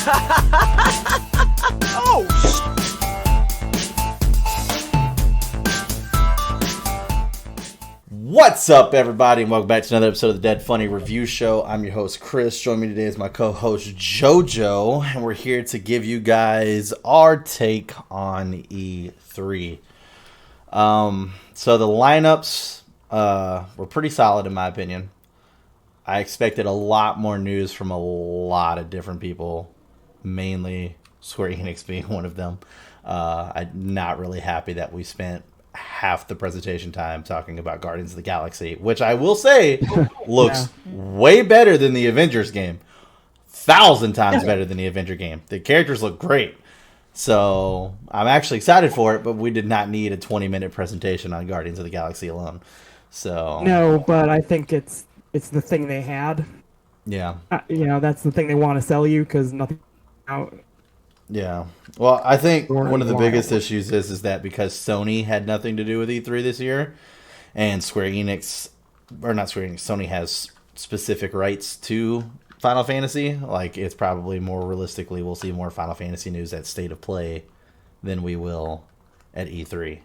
Oh, What's up, everybody, and welcome back to another episode of the Dead Funny Review Show. I'm your host, Chris. Joining me today is my co-host, JoJo, and we're here to give you guys our take on E3. So the lineups were pretty solid, in my opinion. I expected a lot more news from a lot of different people, mainly Square Enix being one of them. I'm not really happy that we spent half the presentation time talking about Guardians of the Galaxy, which I will say looks way better than the Avengers game. 1,000 times better than the Avenger game. The characters look great. So I'm actually excited for it, but we did not need a 20-minute presentation on Guardians of the Galaxy alone. So no, but I think it's the thing they had. Yeah. That's the thing they want to sell you because nothing out. Yeah. Well, I think one of the biggest issues is that because Sony had nothing to do with E3 this year, and Sony has specific rights to Final Fantasy, like it's probably more realistically we'll see more Final Fantasy news at State of Play than we will at E3.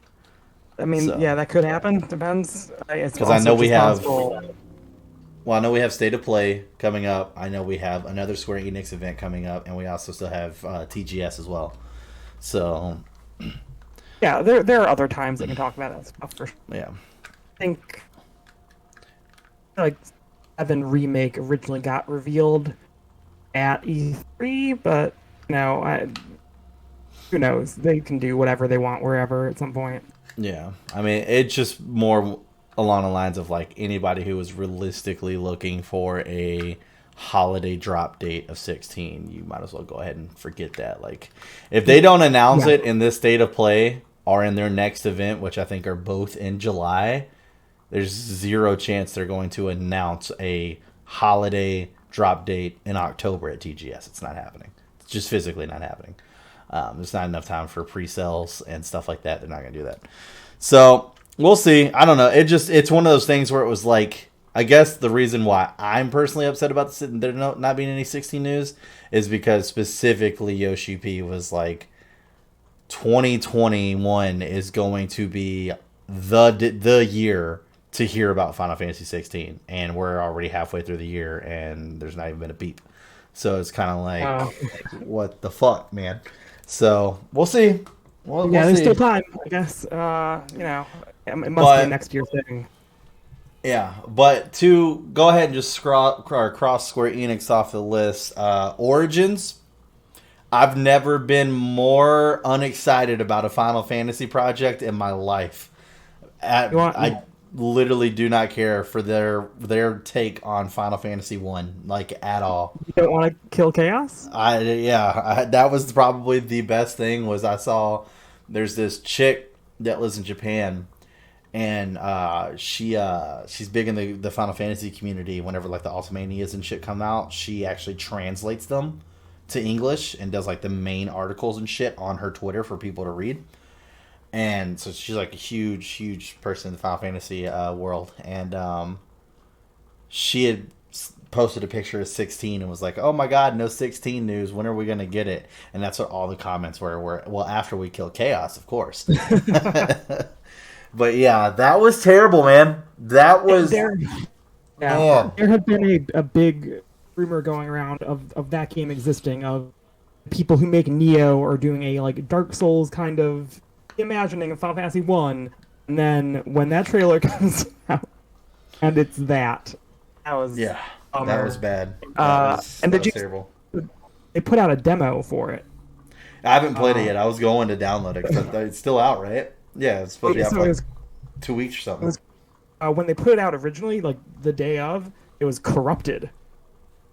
I mean, that could happen. Depends. Because I know we have... Well, I know we have State of Play coming up. I know we have another Square Enix event coming up, and we also still have TGS as well. So, yeah, there are other times they can talk about that stuff for sure. Yeah, I think like 7 Remake originally got revealed at E3, but who knows? They can do whatever they want wherever at some point. Yeah, I mean, it's just more along the lines of like anybody who was realistically looking for a holiday drop date of 16, you might as well go ahead and forget that. Like if they don't announce it in this State of Play or in their next event, which I think are both in July, there's zero chance they're going to announce a holiday drop date in October at TGS. It's not happening. It's just physically not happening. There's not enough time for pre-sales and stuff like that. They're not going to do that. So we'll see. I don't know. It's one of those things where it was like, I guess the reason why I'm personally upset about there not being any 16 news is because specifically Yoshi P was like, 2021 is going to be the year to hear about Final Fantasy 16, and we're already halfway through the year, and there's not even been a beep. So it's kind of like, what the fuck, man? So we'll see. There's still time, I guess. It must be next year's thing. Yeah, but to go ahead and just cross Square Enix off the list, Origins. I've never been more unexcited about a Final Fantasy project in my life. I literally do not care for their take on Final Fantasy 1, like at all. You don't want to kill Chaos? That was probably the best thing. Was I saw there's this chick that lives in Japan. And she's big in the Final Fantasy community. Whenever like the Ultimanias and shit come out, she actually translates them to English and does like the main articles and shit on her Twitter for people to read. And so she's like a huge person in the Final Fantasy world. And she had posted a picture of 16 and was like, "Oh my god, no 16 news. When are we gonna get it?" And that's what all the comments were. Well, after we kill Chaos, of course. But yeah, that was terrible, man. That was... There had been a big rumor going around of that game existing, of people who make Neo or doing a like Dark Souls kind of imagining of Final Fantasy 1, and then when that trailer comes out, and it's that was... Yeah, that was bad. That was terrible. They put out a demo for it. I haven't played it yet. I was going to download it, because it's still out, right? Yeah, it's supposed to be out for like 2 weeks or something. When they put it out originally, like the day of, it was corrupted.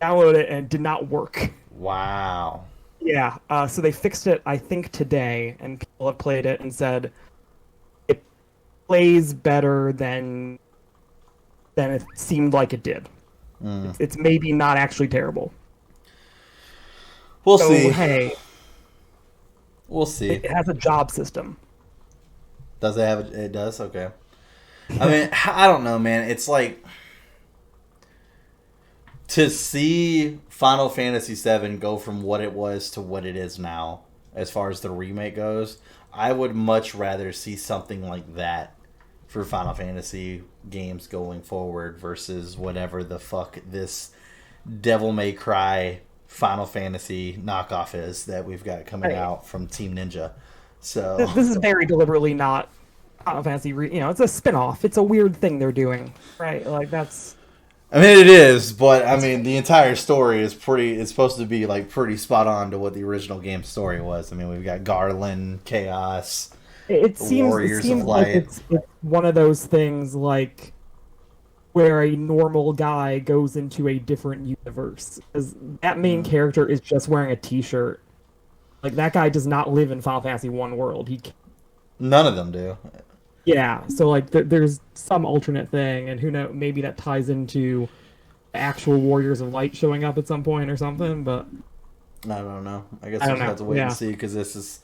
Downloaded it and it did not work. Wow. Yeah, so they fixed it, I think, today, and people have played it and said it plays better than it seemed like it did. It's maybe not actually terrible. We'll see. Hey, we'll see. It has a job system. Does it have it? It does? Okay. I mean, I don't know, man. It's like... to see Final Fantasy VII go from what it was to what it is now, as far as the remake goes, I would much rather see something like that for Final Fantasy games going forward versus whatever the fuck this Devil May Cry Final Fantasy knockoff is that we've got coming out from Team Ninja. So this is very deliberately not Final Fantasy. It's a spin-off. It's a weird thing they're doing, right? Like that's. I mean, it is, but I mean, the entire story is pretty. It's supposed to be like pretty spot on to what the original game story was. I mean, we've got Garland, Chaos, It seems like it's one of those things like where a normal guy goes into a different universe. Because that main character is just wearing a T-shirt. Like that guy does not live in Final Fantasy 1 world. None of them do. Yeah, so like there's some alternate thing, and who knows, maybe that ties into actual Warriors of Light showing up at some point or something. But I don't know. I guess we'll have to wait and see because this is,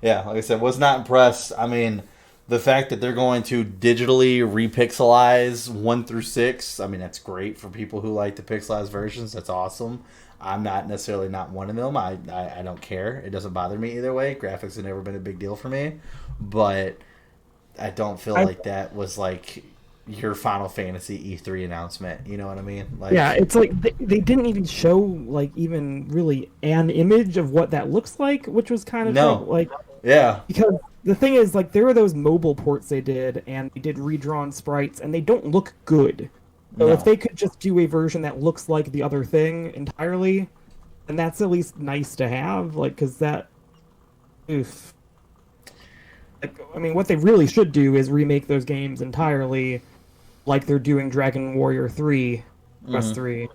like I said, was not impressed. I mean, the fact that they're going to digitally repixelize 1 through 6, I mean, that's great for people who like the pixelized versions. That's awesome. I'm not necessarily not one of them. I don't care. It doesn't bother me either way. Graphics have never been a big deal for me, but I don't feel like that was like your Final Fantasy E3 announcement. You know what I mean? Like, yeah, it's like they didn't even show like even really an image of what that looks like, which was kind of like because the thing is like there were those mobile ports they did, and they did redrawn sprites, and they don't look good. So if they could just do a version that looks like the other thing entirely, then that's at least nice to have. Like, because that, oof. Like, I mean, what they really should do is remake those games entirely, like they're doing Dragon Warrior 3, Quest 3,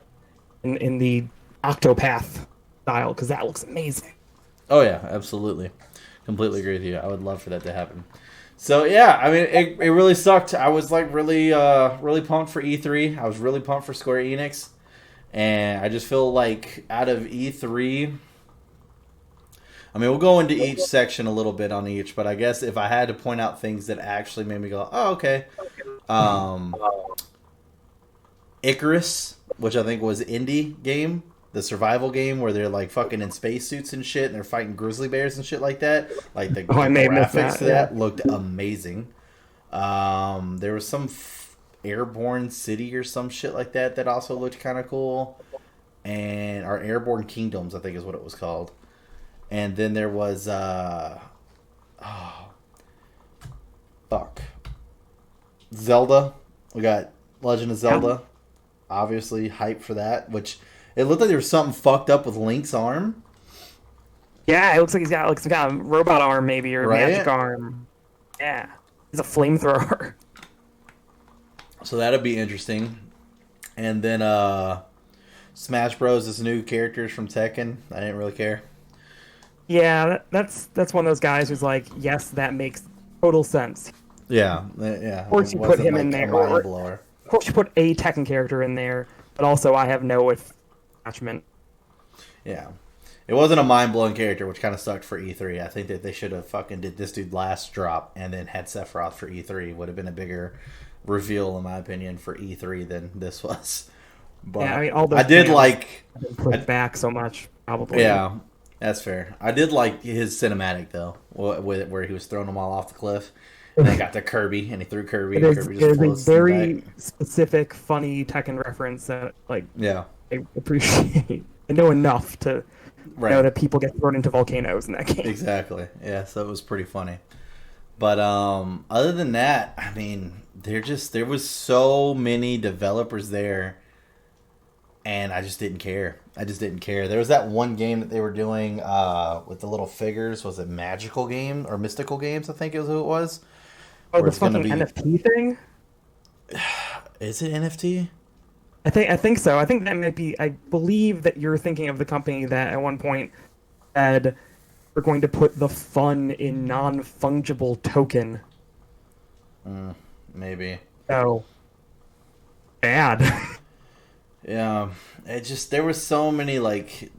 in the Octopath style, because that looks amazing. Oh yeah, absolutely, completely agree with you. I would love for that to happen. So yeah, I mean, it really sucked. I was like really pumped for E3. I was really pumped for Square Enix, and I just feel like out of E3, I mean, we'll go into each section a little bit on each, but I guess if I had to point out things that actually made me go, oh, okay. Icarus, which I think was indie game, the survival game where they're like fucking in spacesuits and shit, and they're fighting grizzly bears and shit like that. Like the graphics to that looked amazing. There was some airborne city or some shit like that also looked kind of cool, and our Airborne Kingdoms, I think is what it was called. And then there was Zelda. We got Legend of Zelda. Obviously hype for that, which it looked like there was something fucked up with Link's arm. Yeah, it looks like he's got like some kind of robot arm maybe, or magic arm. Yeah. He's a flamethrower. So that'd be interesting. And then Smash Bros. Is new characters from Tekken. I didn't really care. Yeah, that's one of those guys who's like, yes, that makes total sense. Yeah, yeah. Of course you put him in there. Of course you put a Tekken character in there, but also I have no attachment. Yeah. It wasn't a mind-blowing character, which kind of sucked for E3. I think that they should have fucking did this dude last drop and then had Sephiroth for E3. Would have been a bigger reveal, in my opinion, for E3 than this was. But yeah, I mean, all those I did like... put back so much, probably. Yeah, that's fair. I did like his cinematic, though, where he was throwing them all off the cliff. And then got to Kirby, and he threw Kirby, and Kirby just floats a very specific, funny Tekken reference that, like, I appreciate. I know enough to know that people get thrown into volcanoes in that game. Exactly. Yeah, so it was pretty funny. But other than that, I mean, there was so many developers there, and I just didn't care. There was that one game that they were doing with the little figures. Was it Magical Game or Mystical Games? I think is who it was. Oh, the fucking NFT thing? Is it NFT? I think so. I think that might be. I believe that you're thinking of the company that at one point said we're going to put the fun in non-fungible token. Maybe. So bad. Yeah, there were so many like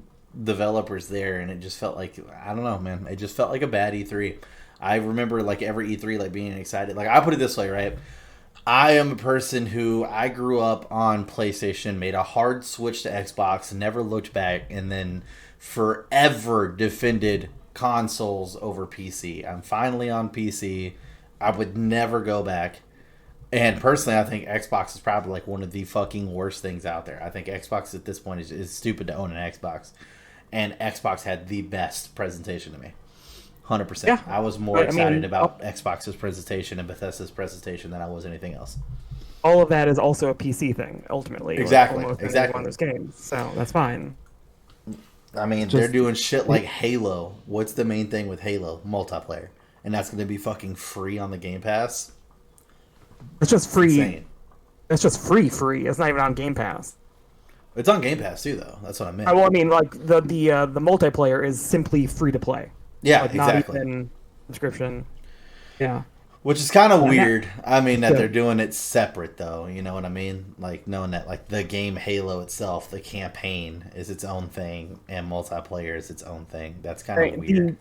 developers there, and it just felt like, I don't know, man. It just felt like a bad E3. I remember like every E3 like being excited. Like I put it this way, right? I am a person who I grew up on PlayStation, made a hard switch to Xbox, never looked back, and then forever defended consoles over PC. I'm finally on PC. I would never go back. And personally, I think Xbox is probably like one of the fucking worst things out there. I think Xbox at this point is stupid to own an Xbox. And Xbox had the best presentation to me. 100%. Yeah. I was more excited about Xbox's presentation and Bethesda's presentation than I was anything else. All of that is also a PC thing, ultimately. Exactly. Like Exactly. one of those games, so that's fine. I mean, they're doing shit like Halo. What's the main thing with Halo? Multiplayer. And that's going to be fucking free on the Game Pass. It's just free. Insane. It's just free. It's not even on Game Pass. It's on Game Pass too, though. That's what I meant. Well, I mean, like the multiplayer is simply free to play. Yeah, like, exactly. Not even subscription. Yeah. Which is kind of weird. I mean, that they're doing it separate, though. You know what I mean? Like, knowing that, like, the game Halo itself, the campaign is its own thing, and multiplayer is its own thing. That's kind of weird.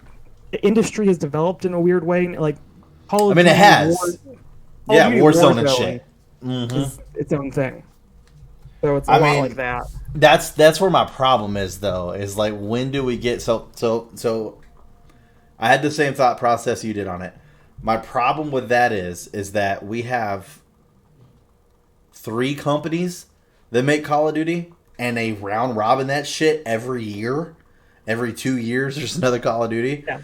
The industry has developed in a weird way. Like, Call of Duty, it has. Warzone and shit. Is its own thing. So it's a lot like that. That's where my problem is, though. Is like, when do we get so? I had the same thought process you did on it. My problem with that is that we have 3 companies that make Call of Duty, and they round robin that shit every year. Every 2 years, there's another Call of Duty. Yeah.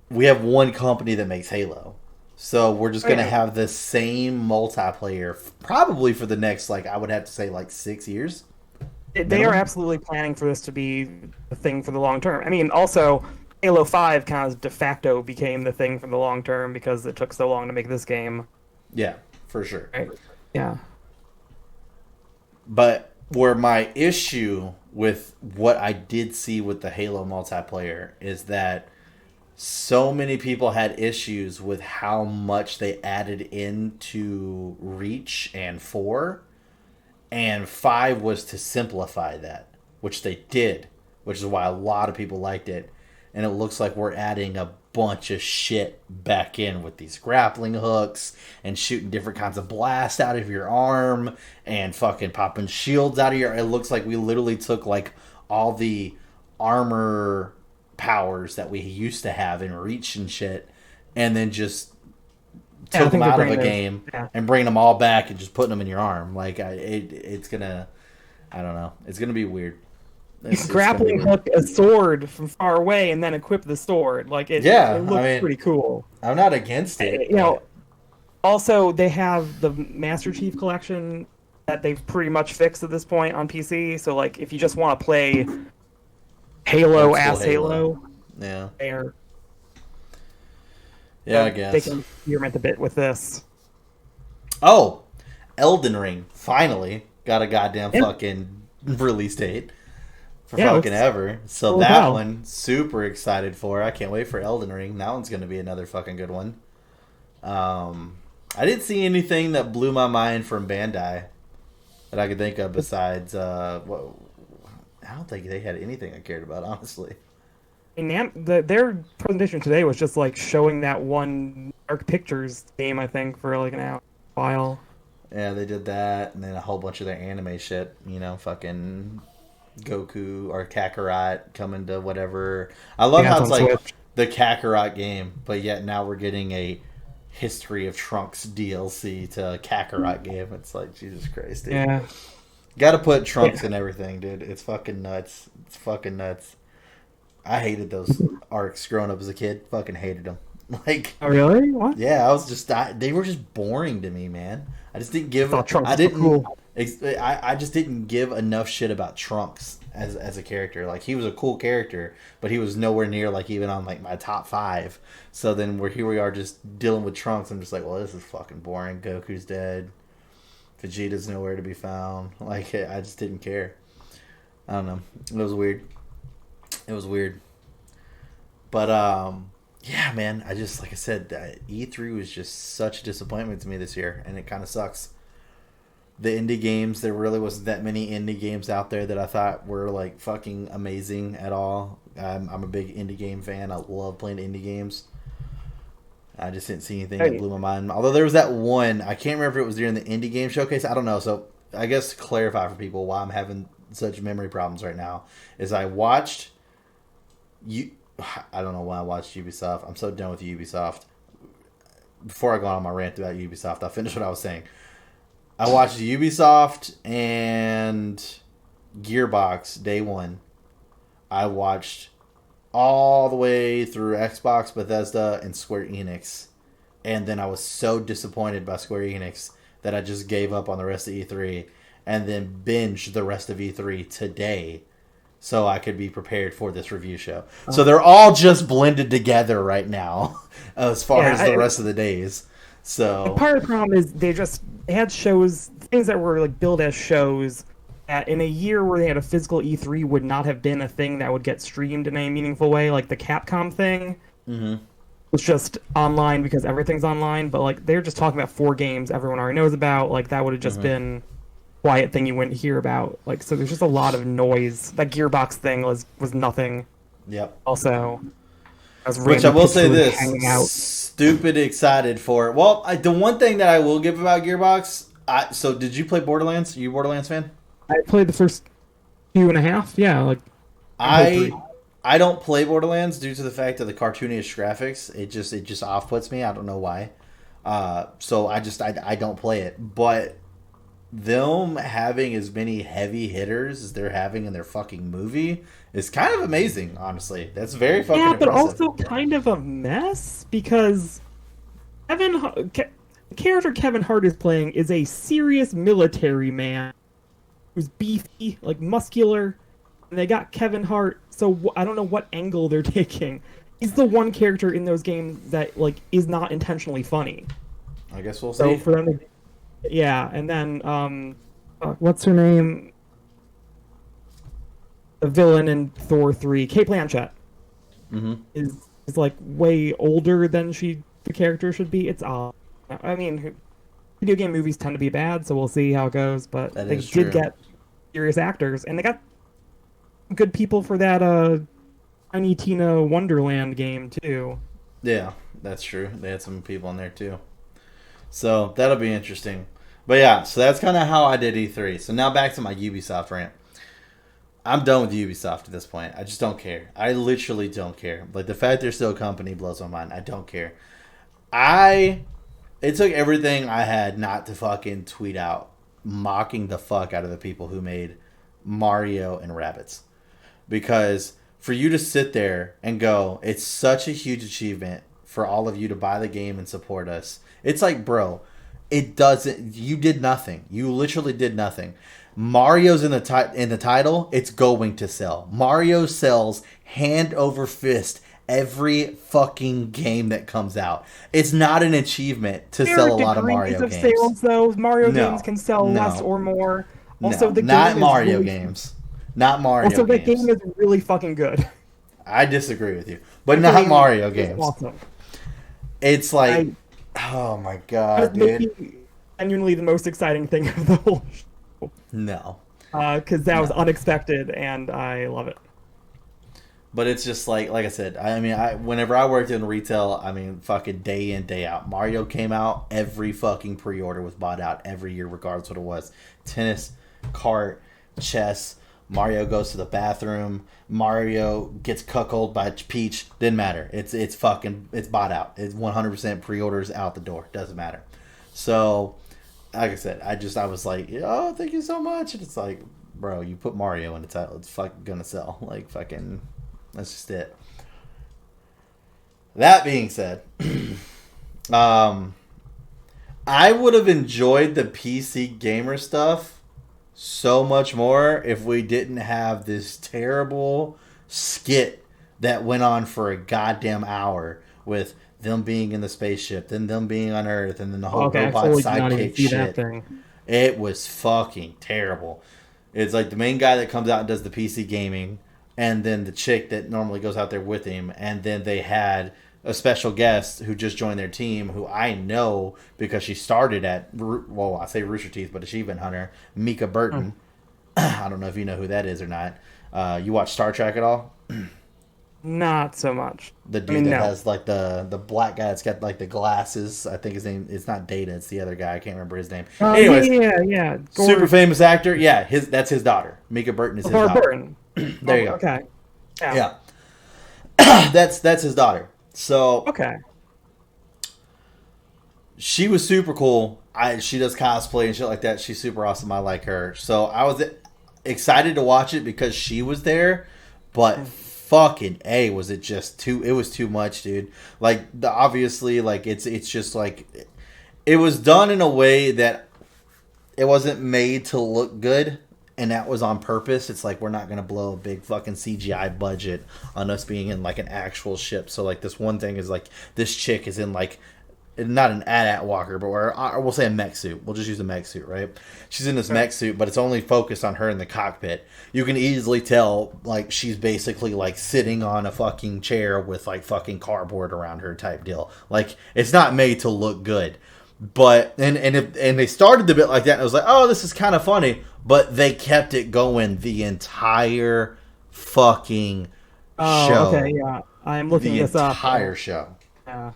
We have one company that makes Halo. So we're just going to have the same multiplayer probably for the next, like, I would have to say, like, 6 years. They are absolutely planning for this to be the thing for the long term. I mean, also, Halo 5 kind of de facto became the thing for the long term because it took so long to make this game. Yeah, for sure. Right? Yeah. But where my issue with what I did see with the Halo multiplayer is that so many people had issues with how much they added into Reach and 4, and 5 was to simplify that, which they did, which is why a lot of people liked it. And it looks like we're adding a bunch of shit back in with these grappling hooks and shooting different kinds of blasts out of your arm and fucking popping shields out of your... It looks like we literally took like all the armor powers that we used to have in Reach and shit, and then just took them out of a game and bringing them all back and just putting them in your arm. Like, it's gonna... I don't know. It's gonna be weird. Grappling hook a sword from far away and then equip the sword. Like, it looks pretty cool. I'm not against it. You know, also, they have the Master Chief Collection that they've pretty much fixed at this point on PC. So, like, if you just want to play Halo as Halo, yeah, there. Yeah, I guess. They can experiment a bit with this. Oh, Elden Ring finally got a goddamn fucking release date. For fucking ever. So that one, super excited for. I can't wait for Elden Ring. That one's going to be another fucking good one. I didn't see anything that blew my mind from Bandai that I could think of besides... I don't think they had anything I cared about, honestly. And their presentation today was just like showing that one Dark Pictures game, I think, for like an hour while. Yeah, they did that, and then a whole bunch of their anime shit. You know, fucking... Goku or Kakarot coming to whatever. I love how it's like Switch. The Kakarot game, but yet now we're getting a History of Trunks DLC to a Kakarot game. It's like, Jesus Christ, dude. Yeah. Gotta put Trunks in everything, dude. It's fucking nuts. It's fucking nuts. I hated those arcs growing up as a kid. Fucking hated them. Like, oh really? What? Yeah, I was just they were just boring to me, man. I just didn't give. I didn't. Cool. I just didn't give enough shit about Trunks as a character. Like, he was a cool character, but he was nowhere near like even on like my top 5. So then here we are just dealing with Trunks. I'm just like, well, this is fucking boring. Goku's dead. Vegeta's nowhere to be found. Like, I just didn't care. I don't know. It was weird. But yeah, man. I just, like I said, E3 was just such a disappointment to me this year, and it kind of sucks. The indie games, there really wasn't that many indie games out there that I thought were like fucking amazing at all. I'm a big indie game fan. I love playing indie games. I just didn't see anything that blew my mind. Although there was that one, I can't remember if it was during the indie game showcase. I don't know. So I guess to clarify for people why I'm having such memory problems right now is I watched you. I don't know why I watched Ubisoft. I'm so done with Ubisoft. Before I go on my rant about Ubisoft, I'll finish what I was saying. I watched Ubisoft and Gearbox day one. I watched all the way through Xbox, Bethesda, and Square Enix. And then I was so disappointed by Square Enix that I just gave up on the rest of E3 and then binged the rest of E3 today so I could be prepared for this review show. So they're all just blended together right now as far as the rest of the days. So part of the problem is they had shows, things that were like billed as shows that in a year where they had a physical E3 would not have been a thing that would get streamed in a meaningful way, like the Capcom thing. Was just online because everything's online, but like they're just talking about 4 games everyone already knows about. Like that would have just been quiet thing you wouldn't hear about. Like so there's just a lot of noise. That Gearbox thing was nothing. Yep. Also, which I will say this, stupid excited for it. Well, the one thing that I will give about Gearbox, so did you play Borderlands? Are you a Borderlands fan? I played the first 2.5. Yeah, like I don't play Borderlands due to the fact of the cartoonish graphics. It just off puts me. I don't know why. So I don't play it. But them having as many heavy hitters as they're having in their fucking movie is kind of amazing. Honestly, that's very fucking impressive. But also kind of a mess because the character Kevin Hart is playing is a serious military man who's beefy, like muscular. And they got Kevin Hart, so I don't know what angle they're taking. He's the one character in those games that like is not intentionally funny. I guess we'll see. So for them to, yeah, and then what's her name? The villain in Thor 3, Kate Blanchett, is like way older than the character should be. It's odd. I mean, video game movies tend to be bad, so we'll see how it goes. But they did get serious actors, and they got good people for that Tiny Tina Wonderland game too. Yeah, that's true. They had some people in there too. So that'll be interesting. But yeah, so that's kind of how I did E3. So now back to my Ubisoft rant. I'm done with Ubisoft at this point. I just don't care. I literally don't care. Like the fact they're still a company blows my mind. I don't care. It took everything I had not to fucking tweet out mocking the fuck out of the people who made Mario and Rabbids. Because for you to sit there and go, it's such a huge achievement for all of you to buy the game and support us. It's like, bro, you did nothing. You literally did nothing. Mario's in the title, it's going to sell. Mario sells hand over fist every fucking game that comes out. It's not an achievement to sell a lot of Mario games. Sales, though. Mario games can sell less or more. Also, the not game Mario really games. Not Mario games. Also, the game is really fucking good. I disagree with you. But not Mario games. Awesome. It's like, oh my god, dude. Genuinely the most exciting thing of the whole show. No. Because that was unexpected, and I love it. But it's just like I said, whenever I worked in retail, fucking day in, day out. Mario came out, every fucking pre-order was bought out every year, regardless of what it was. Tennis, kart, chess, Mario goes to the bathroom, Mario gets cuckolded by Peach, didn't matter. It's bought out. It's 100% pre-orders out the door, doesn't matter. So, like I said, I was like, oh, thank you so much. And it's like, bro, you put Mario in the title, it's fucking gonna sell. Like, fucking, that's just it. That being said, I would have enjoyed the PC gamer stuff so much more if we didn't have this terrible skit that went on for a goddamn hour with them being in the spaceship, then them being on Earth, and then the whole robot sidekick shit. It was fucking terrible. It's like the main guy that comes out and does the PC gaming, and then the chick that normally goes out there with him, and then they had a special guest who just joined their team, who I know because she started at, well, I say Rooster Teeth, but Achievement Hunter, Mika Burton. I don't know if you know who that is or not. You watch Star Trek at all? Not so much. The I dude mean, that no. has like the black guy that's got like the glasses. I think his name, it's not Data, it's the other guy. I can't remember his name. Yeah, Anyways, yeah, yeah. super Gord famous actor. Yeah, that's his daughter. Mika Burton is his LeVar daughter. Burton. There Oh, you go. okay. Yeah. Yeah. That's his daughter. So Okay. she was super cool. She does cosplay and shit like that. She's super awesome. I like her. So I was excited to watch it because she was there, but fucking A, was it just too, it was too much, dude. Like obviously like it's just like it was done in a way that it wasn't made to look good, and that was on purpose. It's like we're not gonna blow a big fucking CGI budget on us being in like an actual ship. So like this one thing is like this chick is in like not an AT-AT walker, but we'll say a mech suit. We'll just use a mech suit, right? She's in this mech suit, but it's only focused on her in the cockpit. You can easily tell like she's basically like sitting on a fucking chair with like fucking cardboard around her type deal. Like it's not made to look good. But and they started the bit like that, and I was like, oh, this is kind of funny. But they kept it going the entire fucking Oh, show. okay. Yeah. I'm looking The this up. entire show. Yeah.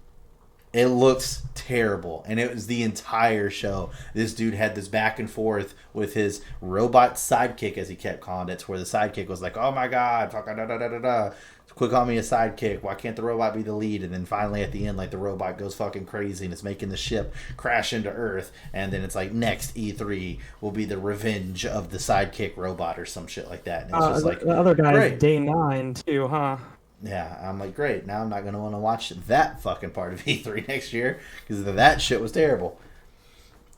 It looks terrible, and it was the entire show. This dude had this back and forth with his robot sidekick, as he kept calling it, to where the sidekick was like, "Oh my god, fuck, da da da da da, quit calling me a sidekick. Why can't the robot be the lead?" And then finally, at the end, like the robot goes fucking crazy, and it's making the ship crash into Earth. And then it's like, next E3 will be the revenge of the sidekick robot or some shit like that. And it's just like, The other guy's great. day 9 too, huh? Yeah, I'm like, great. Now I'm not going to want to watch that fucking part of E3 next year because that shit was terrible.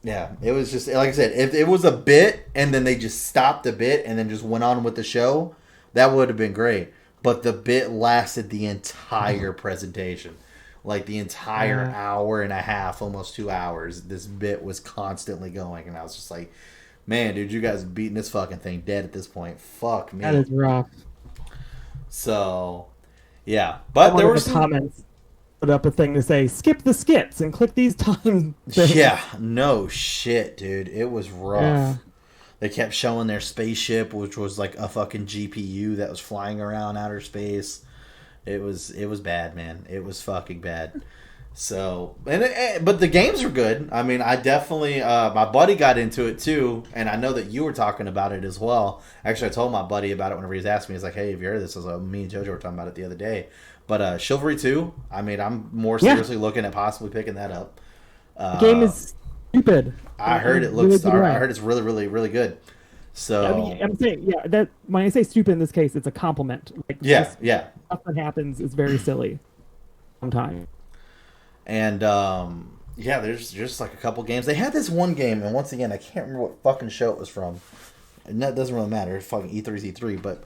Yeah, it was just, like I said, if it was a bit and then they just stopped the bit and then just went on with the show, that would have been great. But the bit lasted the entire presentation. Like the entire hour and a half, almost 2 hours. This bit was constantly going. And I was just like, man, dude, you guys are beating this fucking thing dead at this point. Fuck me. That is rough. So, yeah, but there were some comments. Put up a thing to say skip the skits and click these time things. Yeah, no shit, dude. It was rough. Yeah. They kept showing their spaceship, which was like a fucking GPU that was flying around outer space. It was bad, man. It was fucking bad. So, but the games were good. I mean, I definitely my buddy got into it too, and I know that you were talking about it as well. Actually, I told my buddy about it whenever he was asking me. He's like, "Hey, have you heard of this?" I was like, "Me and JoJo were talking about it the other day." But Chivalry 2, I mean, I'm more seriously looking at possibly picking that up. The game is stupid. I heard it looks. I heard it's really, really, really good. So I mean, I'm saying, yeah, that when I say stupid in this case, it's a compliment. Like, yeah. Stuff that happens is very silly sometimes. And yeah, there's just like a couple games. They had this one game, and once again, I can't remember what fucking show it was from. And that doesn't really matter. It's fucking E3's E3, but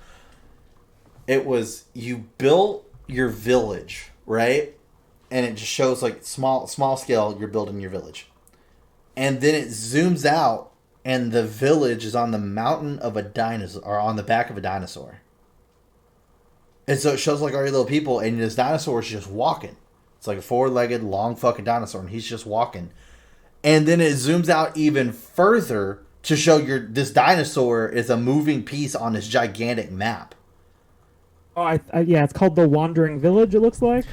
it was, you built your village, right? And it just shows like small scale, you're building your village. And then it zooms out, and the village is on the mountain of a dinosaur, or on the back of a dinosaur. And so it shows like all your little people, and this dinosaur is just walking. It's like a four-legged, long fucking dinosaur, and he's just walking. And then it zooms out even further to show this dinosaur is a moving piece on this gigantic map. Oh, yeah, it's called The Wandering Village, it looks like.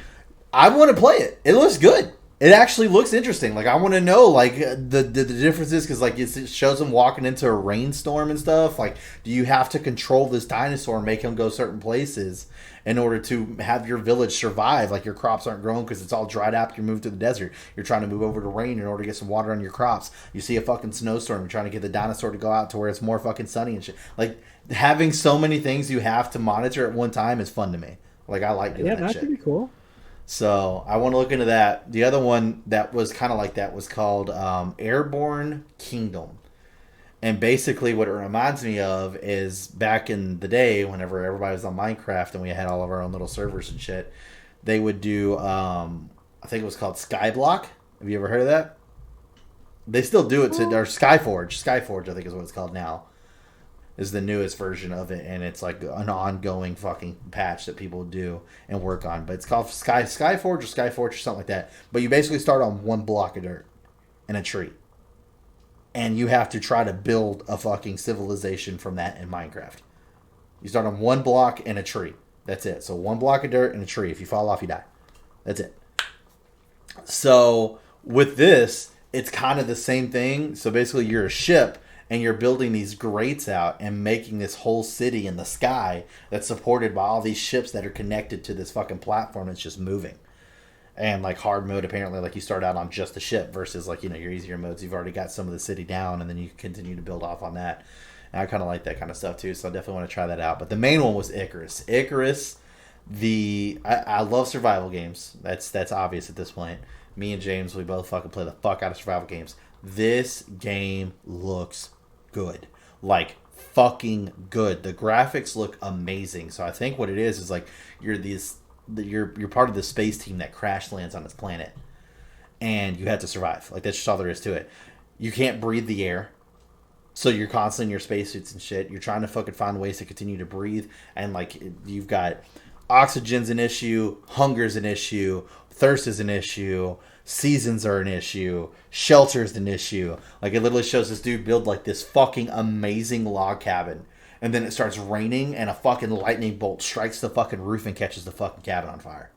I want to play it. It looks good. It actually looks interesting. Like, I want to know, like, the differences, because, like, it shows him walking into a rainstorm and stuff. Like, do you have to control this dinosaur and make him go certain places in order to have your village survive? Like, your crops aren't growing because it's all dried up. You move to the desert. You're trying to move over to rain in order to get some water on your crops. You see a fucking snowstorm. You're trying to get the dinosaur to go out to where it's more fucking sunny and shit. Like, having so many things you have to monitor at one time is fun to me. Like, I like doing that shit. Yeah, that's pretty cool. So I want to look into that. The other one that was kind of like that was called Airborne Kingdom. And basically what it reminds me of is back in the day, whenever everybody was on Minecraft and we had all of our own little servers and shit, they would do, I think it was called Skyblock. Have you ever heard of that? They still do it to, or Skyforge. Skyforge, I think is what it's called now. Is the newest version of it, and it's like an ongoing fucking patch that people do and work on. But it's called Skyforge or Skyforge or something like that. But you basically start on one block of dirt and a tree. And you have to try to build a fucking civilization from that in Minecraft. You start on one block and a tree. That's it. So 1 block of dirt and a tree. If you fall off, you die. That's it. So with this, it's kind of the same thing. So basically, you're a ship and you're building these grates out and making this whole city in the sky that's supported by all these ships that are connected to this fucking platform that's just moving. And like hard mode, apparently, like you start out on just the ship versus like, you know, your easier modes. You've already got some of the city down and then you continue to build off on that. And I kind of like that kind of stuff too. So I definitely want to try that out. But the main one was Icarus. I love survival games. That's obvious at this point. Me and James, we both fucking play the fuck out of survival games. This game looks good. Like fucking good. The graphics look amazing. So I think what it is like you're part of the space team that crash lands on this planet. And you have to survive. Like that's just all there is to it. You can't breathe the air. So you're constantly in your spacesuits and shit. You're trying to fucking find ways to continue to breathe. And like you've got oxygen's an issue, hunger's an issue, thirst is an issue, seasons are an issue, shelter's an issue. Like it literally shows this dude build like this fucking amazing log cabin. And then it starts raining and a fucking lightning bolt strikes the fucking roof and catches the fucking cabin on fire.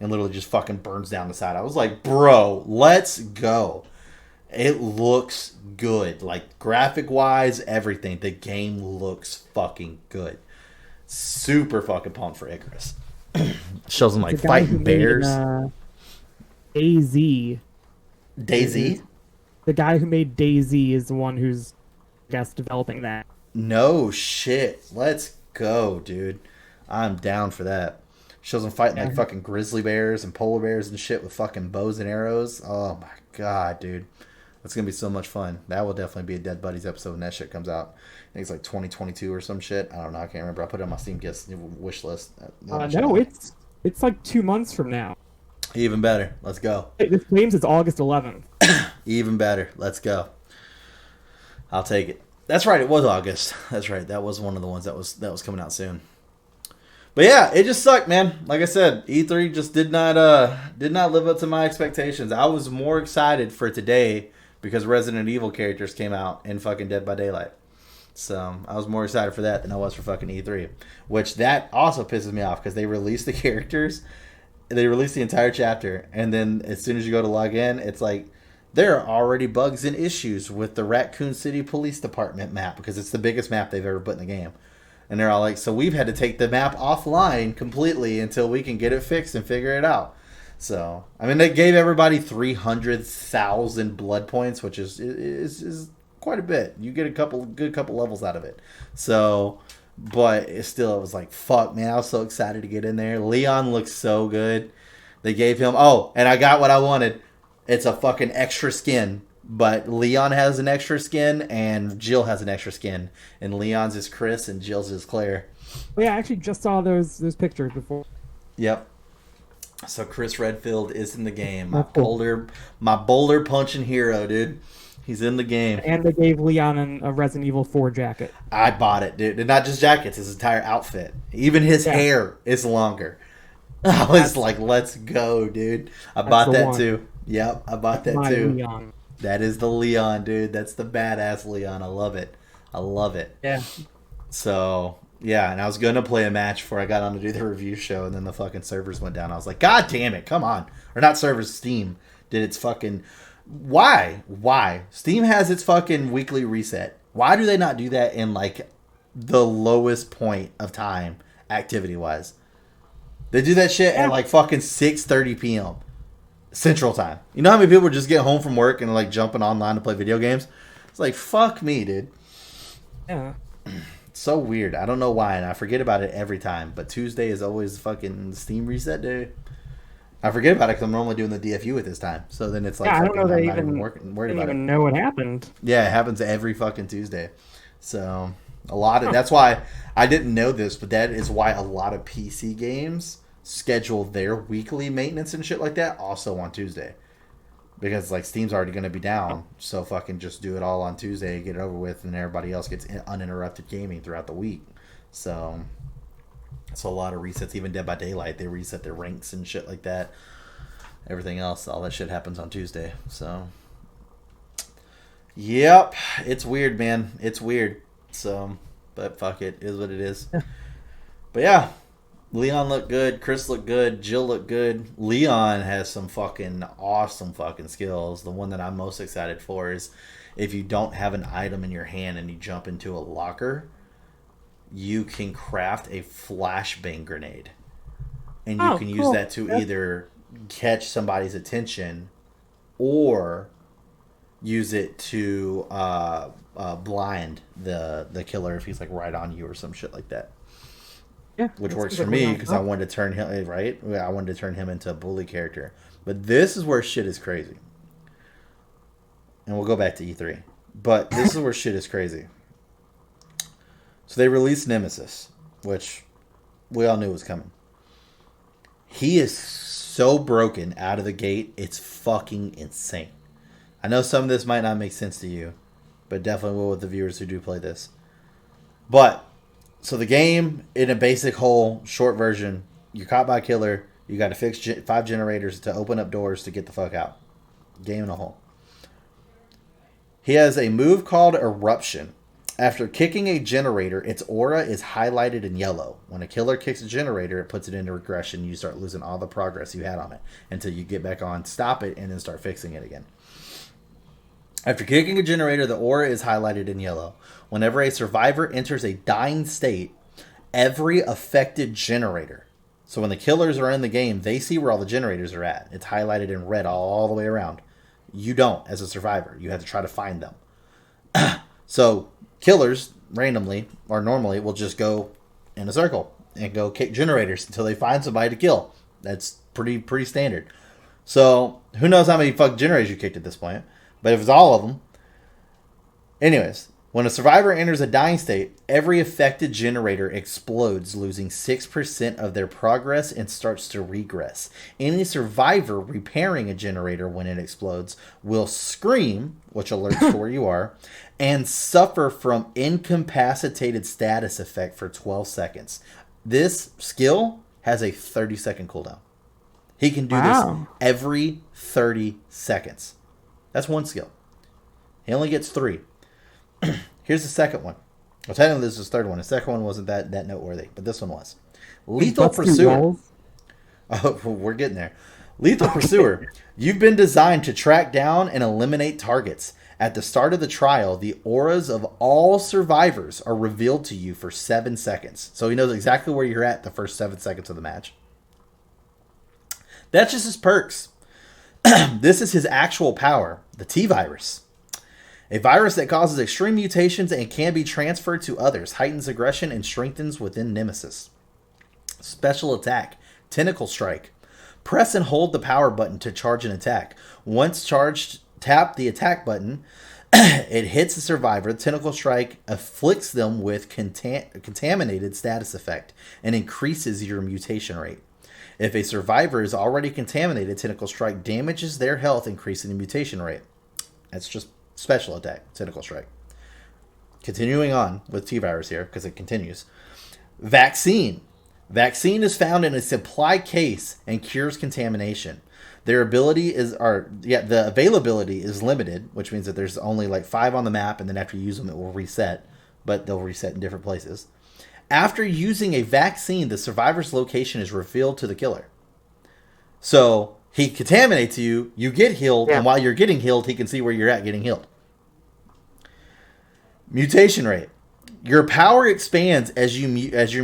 And literally just fucking burns down the side. I was like, bro, let's go. It looks good. Like graphic wise, everything. The game looks fucking good. Super fucking pumped for Icarus. Shows them like fighting bears. DayZ. DayZ? The guy who made DayZ is the one who's, I guess, developing that. No shit. Let's go, dude. I'm down for that. Shows them fighting like fucking grizzly bears and polar bears and shit with fucking bows and arrows. Oh my god, dude. That's going to be so much fun. That will definitely be a Dead Buddies episode when that shit comes out. I think it's like 2022 or some shit. I don't know. I can't remember. I put it on my Steam guest wish list. No, it's like 2 months from now. Even better. Let's go. This claims it's August 11th. Even better. Let's go. I'll take it. That's right. It was August. That's right. That was one of the ones that was coming out soon. But yeah, it just sucked, man. Like I said, E3 just did not live up to my expectations. I was more excited for today because Resident Evil characters came out in fucking Dead by Daylight. So I was more excited for that than I was for fucking E3. Which that also pisses me off because they released the characters, they released the entire chapter, and then as soon as you go to log in, it's like there are already bugs and issues with the Raccoon City Police Department map because it's the biggest map they've ever put in the game. And they're all like, so we've had to take the map offline completely until we can get it fixed and figure it out. So, I mean, they gave everybody 300,000 blood points, which is quite a bit. You get a good couple levels out of it. So, but it was like, fuck, man, I was so excited to get in there. Leon looks so good. They gave him, and I got what I wanted. It's a fucking extra skin. But Leon has an extra skin, and Jill has an extra skin. And Leon's is Chris, and Jill's is Claire. Oh, yeah, I actually just saw those pictures before. Yep. So Chris Redfield is in the game. My boulder punching hero, dude. He's in the game. And they gave Leon a Resident Evil 4 jacket. I bought it, dude. And not just jackets, his entire outfit. Even his hair is longer. I was like, let's go, dude. I bought that too. Yep, I bought that too. Leon. That is the Leon, dude. That's the badass Leon. I love it. I love it. Yeah. So, yeah, and I was going to play a match before I got on to do the review show, and then the fucking servers went down. I was like, God damn it, come on. Or not servers, Steam did its fucking... Why? Steam has its fucking weekly reset. Why do they not do that in, like, the lowest point of time, activity-wise? They do that shit at, like, fucking 6:30 p.m. Central Time. You know how many people just get home from work and like jumping online to play video games? It's like, fuck me, dude. Yeah. It's so weird. I don't know why, and I forget about it every time. But Tuesday is always fucking Steam reset day. I forget about it because I'm normally doing the DFU at this time. So then it's like, I don't know they worried about it. Even know what happened. Yeah, it happens every fucking Tuesday. So that's why I didn't know this, but that is why a lot of PC games schedule their weekly maintenance and shit like that also on Tuesday, because like Steam's already going to be down, so fucking just do it all on Tuesday, get it over with, and everybody else gets uninterrupted gaming throughout the week. So it's a lot of resets. Even Dead by Daylight, they reset their ranks and shit like that. Everything else, all that shit happens on Tuesday. So yep, it's weird, man. It's weird. So, but fuck it, is what it is. But yeah, Leon looked good. Chris looked good. Jill looked good. Leon has some fucking awesome fucking skills. The one that I'm most excited for is if you don't have an item in your hand and you jump into a locker, you can craft a flashbang grenade. And you can use that to either catch somebody's attention or use it to blind the killer if he's like right on you or some shit like that. Yeah, which works for me because I wanted to turn him I wanted to turn him into a bully character. But this is where shit is crazy. And we'll go back to E3. But this is where shit is crazy. So they released Nemesis, which we all knew was coming. He is so broken out of the gate, it's fucking insane. I know some of this might not make sense to you, but definitely will with the viewers who do play this. But so the game, in a basic whole short version, you're caught by a killer. You got to fix 5 generators to open up doors to get the fuck out. Game in a whole. He has a move called Eruption. After kicking a generator, its aura is highlighted in yellow. When a killer kicks a generator, it puts it into regression. You start losing all the progress you had on it until you get back on, stop it, and then start fixing it again. After kicking a generator, the aura is highlighted in yellow. Whenever a survivor enters a dying state, every affected generator, so when the killers are in the game, they see where all the generators are at. It's highlighted in red all the way around. You don't, as a survivor. You have to try to find them. So killers, randomly, or normally, will just go in a circle and go kick generators until they find somebody to kill. That's pretty standard. So who knows how many fuck generators you kicked at this point. But if it's all of them. Anyways, when a survivor enters a dying state, every affected generator explodes, losing 6% of their progress and starts to regress. Any survivor repairing a generator when it explodes will scream, which alerts to where you are, and suffer from incapacitated status effect for 12 seconds. This skill has a 30-second cooldown. He can do this every 30 seconds. That's one skill. He only gets 3. Here's the second one. Well, technically this is the third one. The second one wasn't that noteworthy, but this one was. Lethal Pursuer. Oh, we're getting there. Lethal Pursuer. You've been designed to track down and eliminate targets. At the start of the trial, the auras of all survivors are revealed to you for 7 seconds. So he knows exactly where you're at the first 7 seconds of the match. That's just his perks. This is his actual power, the T-Virus. A virus that causes extreme mutations and can be transferred to others, heightens aggression, and strengthens within Nemesis. Special attack, Tentacle Strike. Press and hold the power button to charge an attack. Once charged, tap the attack button. It hits the survivor. Tentacle Strike afflicts them with contaminated status effect and increases your mutation rate. If a survivor is already contaminated, Tentacle Strike damages their health, increasing the mutation rate. That's just special attack, Tentacle Strike. Continuing on with T-Virus here, because it continues. Vaccine. Vaccine is found in a supply case and cures contamination. The availability is limited, which means that there's only like 5 on the map, and then after you use them, it will reset, but they'll reset in different places. After using a vaccine, the survivor's location is revealed to the killer. So he contaminates you, you get healed, and while you're getting healed, he can see where you're at getting healed. Mutation rate. Your power expands as your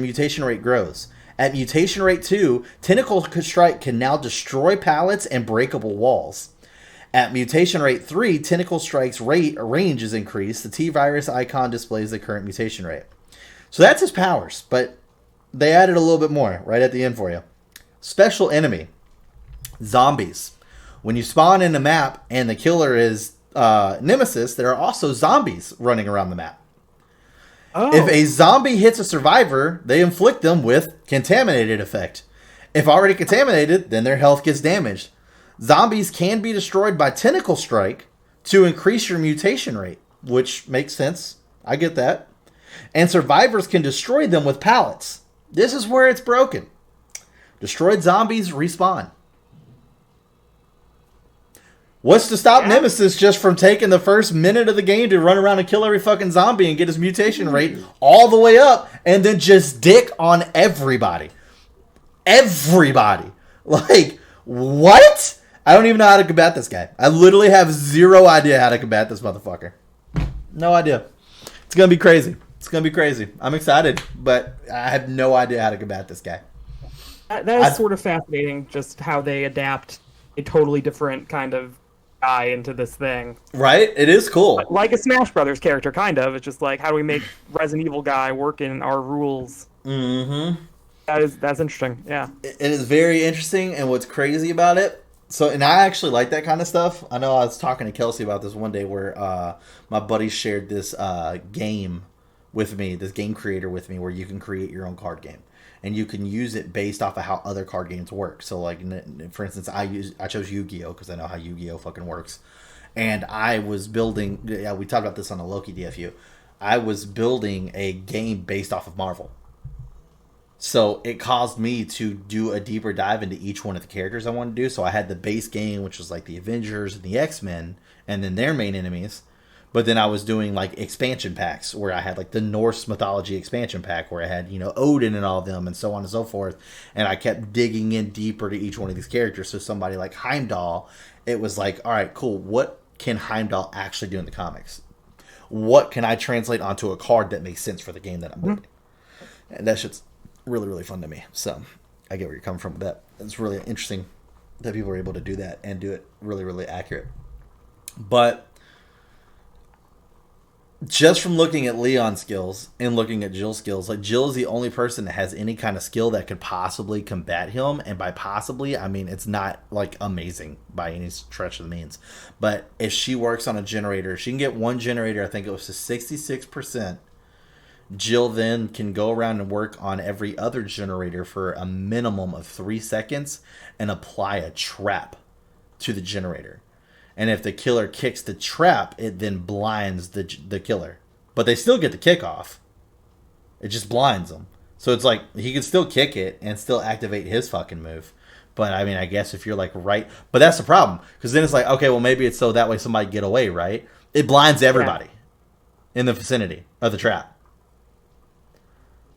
mutation rate grows. At mutation rate 2, Tentacle Strike can now destroy pallets and breakable walls. At mutation rate 3, Tentacle Strike's range is increased. The T-Virus icon displays the current mutation rate. So that's his powers, but they added a little bit more right at the end for you. Special enemy. Zombies. When you spawn in the map and the killer is Nemesis, there are also zombies running around the map. Oh. If a zombie hits a survivor, they inflict them with contaminated effect. If already contaminated, then their health gets damaged. Zombies can be destroyed by Tentacle Strike to increase your mutation rate, which makes sense. I get that. And survivors can destroy them with pallets. This is where it's broken. Destroyed zombies respawn. What's to stop Nemesis just from taking the first minute of the game to run around and kill every fucking zombie and get his mutation rate all the way up and then just dick on everybody? everybody. Like, what? I don't even know how to combat this guy. I literally have zero idea how to combat this motherfucker. No idea. It's going to be crazy. It's going to be crazy. I'm excited, but I have no idea how to combat this guy. That is sort of fascinating, just how they adapt a totally different kind of guy into this thing. Right? It is cool. Like a Smash Brothers character, kind of. It's just like, how do we make Resident Evil guy work in our rules? Mm-hmm. That's interesting, yeah. It is very interesting, and what's crazy about it, and I actually like that kind of stuff. I know I was talking to Kelsey about this one day where my buddy shared this game with me, this game creator with me, where you can create your own card game. And you can use it based off of how other card games work. So, like, for instance, I chose Yu-Gi-Oh! Because I know how Yu-Gi-Oh! Fucking works. And I was building, we talked about this on the Loki DFU. I was building a game based off of Marvel. So it caused me to do a deeper dive into each one of the characters I wanted to do. So I had the base game, which was like the Avengers and the X-Men, and then their main enemies. But then I was doing like expansion packs where I had like the Norse mythology expansion pack where I had, Odin and all of them and so on and so forth. And I kept digging in deeper to each one of these characters. So somebody like Heimdall, it was like, all right, cool. What can Heimdall actually do in the comics? What can I translate onto a card that makes sense for the game that I'm building? And that shit's really, really fun to me. So I get where you're coming from with that. It's really interesting that people are able to do that and do it really, really accurate. But just from looking at Leon's skills and looking at Jill's skills, like Jill is the only person that has any kind of skill that could possibly combat him. And by possibly, I mean it's not like amazing by any stretch of the means. But if she works on a generator, she can get one generator, I think it was to 66%. Jill then can go around and work on every other generator for a minimum of 3 seconds and apply a trap to the generator. And if the killer kicks the trap, it then blinds the killer. But they still get the kick off. It just blinds them. So it's like, he can still kick it and still activate his fucking move. But I mean, I guess if you're like right... But that's the problem. Because then it's like, okay, well maybe it's so that way somebody get away, right? It blinds everybody in the vicinity of the trap.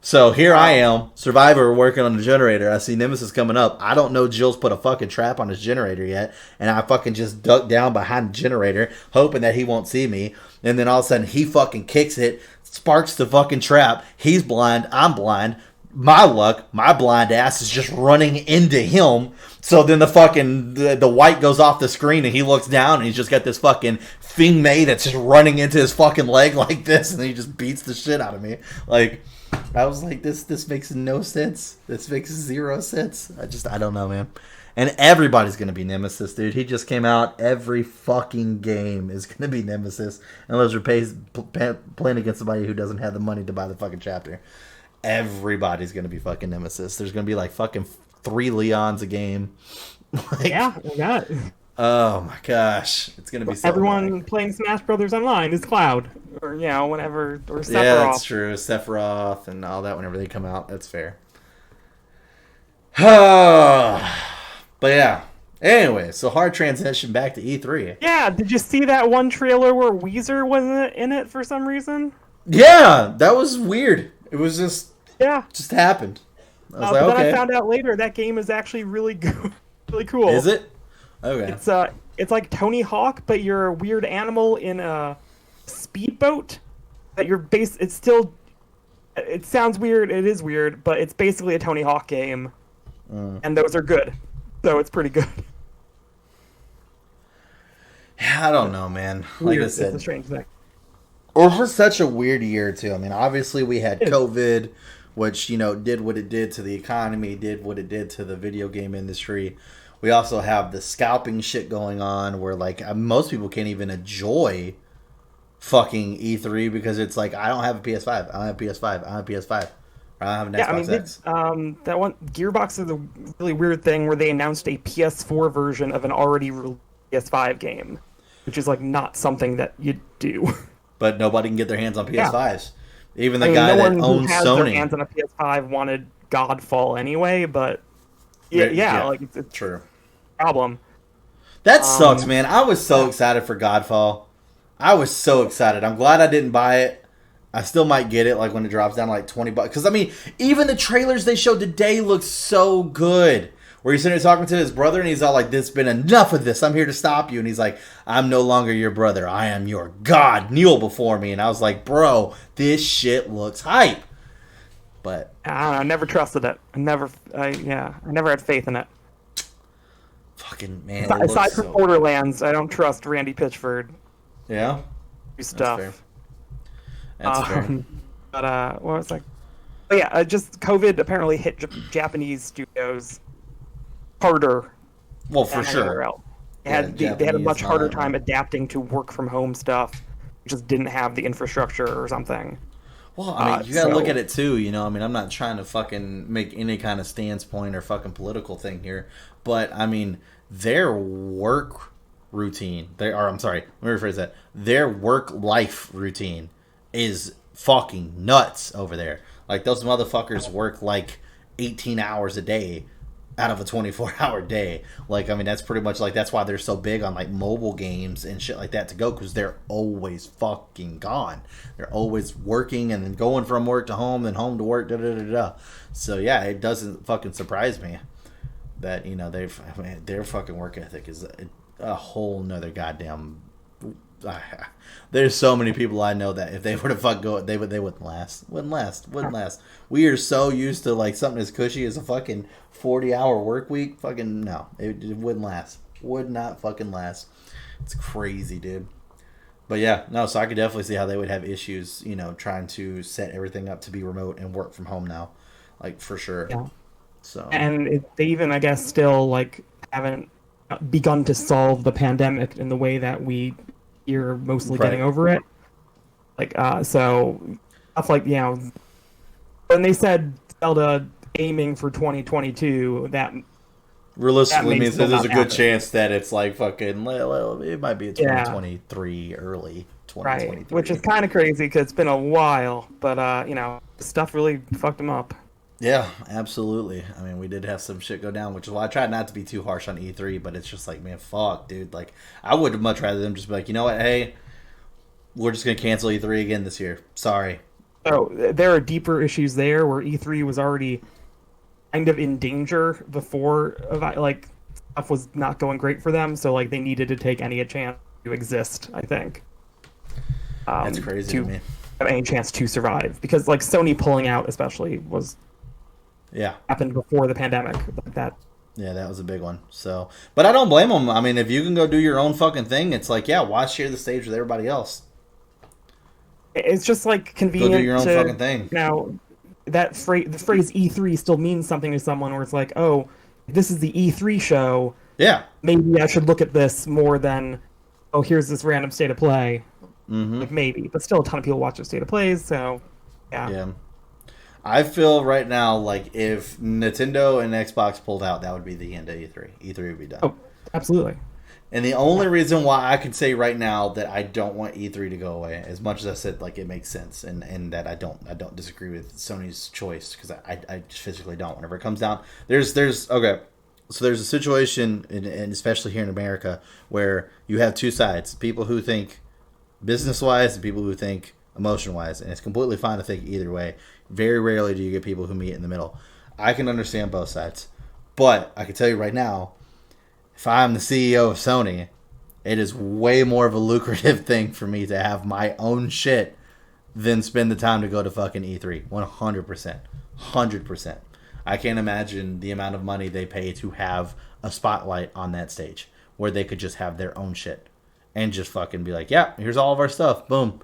So here I am, Survivor, working on the generator. I see Nemesis coming up. I don't know Jill's put a fucking trap on his generator yet. And I fucking just duck down behind the generator, hoping that he won't see me. And then all of a sudden, he fucking kicks it, sparks the fucking trap. He's blind. I'm blind. My luck, my blind ass is just running into him. So then the white goes off the screen and he looks down and he's just got this fucking Fing Mei that's just running into his fucking leg like this. And then he just beats the shit out of me. Like... I was like, this makes no sense. This makes zero sense. I don't know, man. And everybody's going to be Nemesis, dude. He just came out. Every fucking game is going to be Nemesis. Unless you're playing against somebody who doesn't have the money to buy the fucking chapter. Everybody's going to be fucking Nemesis. There's going to be like fucking 3 Leons a game. Like, yeah, we got it. Oh my gosh. It's going to be so everyone annoying. Playing Smash Brothers Online is Cloud. Or, whenever. Or Sephiroth. Yeah, that's true. Sephiroth and all that whenever they come out. That's fair. But yeah. Anyway, so hard transition back to E3. Yeah, did you see that one trailer where Weezer wasn't in it for some reason? Yeah, that was weird. It was just happened. I was like, but okay. Then I found out later that game is actually really good, really cool. Is it? Okay. It's like Tony Hawk, but you're a weird animal in a speedboat. That you're It's still. It sounds weird. It is weird, but it's basically a Tony Hawk game, and those are good. So it's pretty good. Yeah, I don't know, man. Like I said, it's a strange thing. Or for such a weird year too. I mean, obviously we had COVID, which did what it did to the economy, did what it did to the video game industry. We also have the scalping shit going on, where like most people can't even enjoy fucking E3 because it's like, I don't have a PS5. I don't have a PS5. I don't have a PS5. I don't have an Xbox X. That one Gearbox is a really weird thing where they announced a PS4 version of an already released PS5 game, which is like not something that you do. But nobody can get their hands on PS5s. Yeah. Even the guy that owns has Sony. Their hands on a PS5 wanted Godfall anyway, but yeah, like it's true. Problem. That sucks, man. I was so excited for Godfall. I was so excited. I'm glad I didn't buy it. I still might get it like when it drops down to like $20. Because I mean, even the trailers they showed today look so good. Where he's sitting there talking to his brother and he's all like, "This has been enough of this. I'm here to stop you." And he's like, "I'm no longer your brother. I am your God. Kneel before me." And I was like, "Bro, this shit looks hype." But I never trusted it. I never had faith in it. Fucking man. Aside from Borderlands, I don't trust Randy Pitchford. Yeah. Stuff. That's fair. But what was I? Oh yeah, just COVID apparently hit Japanese studios harder. Well, for sure. They had a much harder time adapting to work from home stuff. Just didn't have the infrastructure or something. Well, I mean, you gotta look at it too, you know. I mean, I'm not trying to fucking make any kind of stance point or fucking political thing here, but I mean, their work routine, I'm sorry, let me rephrase that. Their work life routine is fucking nuts over there. Like, those motherfuckers work like 18 hours a day out of a 24-hour day. Like, I mean, that's pretty much like, that's why they're so big on like mobile games and shit like that to go, because they're always fucking gone. They're always working and then going from work to home, then home to work, So yeah, it doesn't fucking surprise me that, you know, their fucking work ethic is a whole nother goddamn. There's so many people I know that if they were to fuck go, they wouldn't last. Wouldn't last. We are so used to like something as cushy as a fucking 40-hour work week. Fucking no, it wouldn't last. Would not fucking last. It's crazy, dude. But yeah, no. So I could definitely see how they would have issues, you know, trying to set everything up to be remote and work from home now, like for sure. Yeah. So they even, I guess, still like haven't begun to solve the pandemic in the way that you're mostly getting over it. Like, so stuff like, you know, when they said Zelda aiming for 2022, that realistically means that there's a good chance that it's like fucking, it might be a 2023 early 2023. Right, which is kind of crazy because it's been a while, but you know, stuff really fucked them up. Yeah, absolutely. I mean, we did have some shit go down, which is why I tried not to be too harsh on E3, but it's just like, man, fuck, dude. Like, I would much rather them just be like, you know what, hey, we're just going to cancel E3 again this year. Sorry. So, there are deeper issues there where E3 was already kind of in danger before, like, stuff was not going great for them, so, like, they needed to take any chance to exist, I think. That's crazy to me. Have any chance to survive. Because, like, Sony pulling out, especially, was... Yeah, happened before the pandemic. Like that. Yeah, that was a big one. So, but I don't blame them. I mean, if you can go do your own fucking thing, it's like, yeah, why share the stage with everybody else? It's just like convenient. Go do your own fucking thing. Now, the phrase E3 still means something to someone, where it's like, oh, this is the E3 show. Yeah. Maybe I should look at this more than, oh, here's this random state of play. Mm-hmm. Like maybe, but still, a ton of people watch the state of plays. So, yeah. Yeah. I feel right now like if Nintendo and Xbox pulled out, that would be the end of E3. E3 would be done. Oh, absolutely. And the only reason why I can say right now that I don't want E3 to go away, as much as I said like it makes sense, and that I don't disagree with Sony's choice, because I just physically don't. Whenever it comes down, there's okay. So there's a situation, and especially here in America, where you have two sides: people who think business wise and people who think emotion wise, and it's completely fine to think either way. Very rarely do you get people who meet in the middle. I can understand both sides, but I can tell you right now, if I'm the CEO of Sony, it is way more of a lucrative thing for me to have my own shit than spend the time to go to fucking E3. 100%. 100%. I can't imagine the amount of money they pay to have a spotlight on that stage where they could just have their own shit and just fucking be like, yeah, here's all of our stuff. Boom.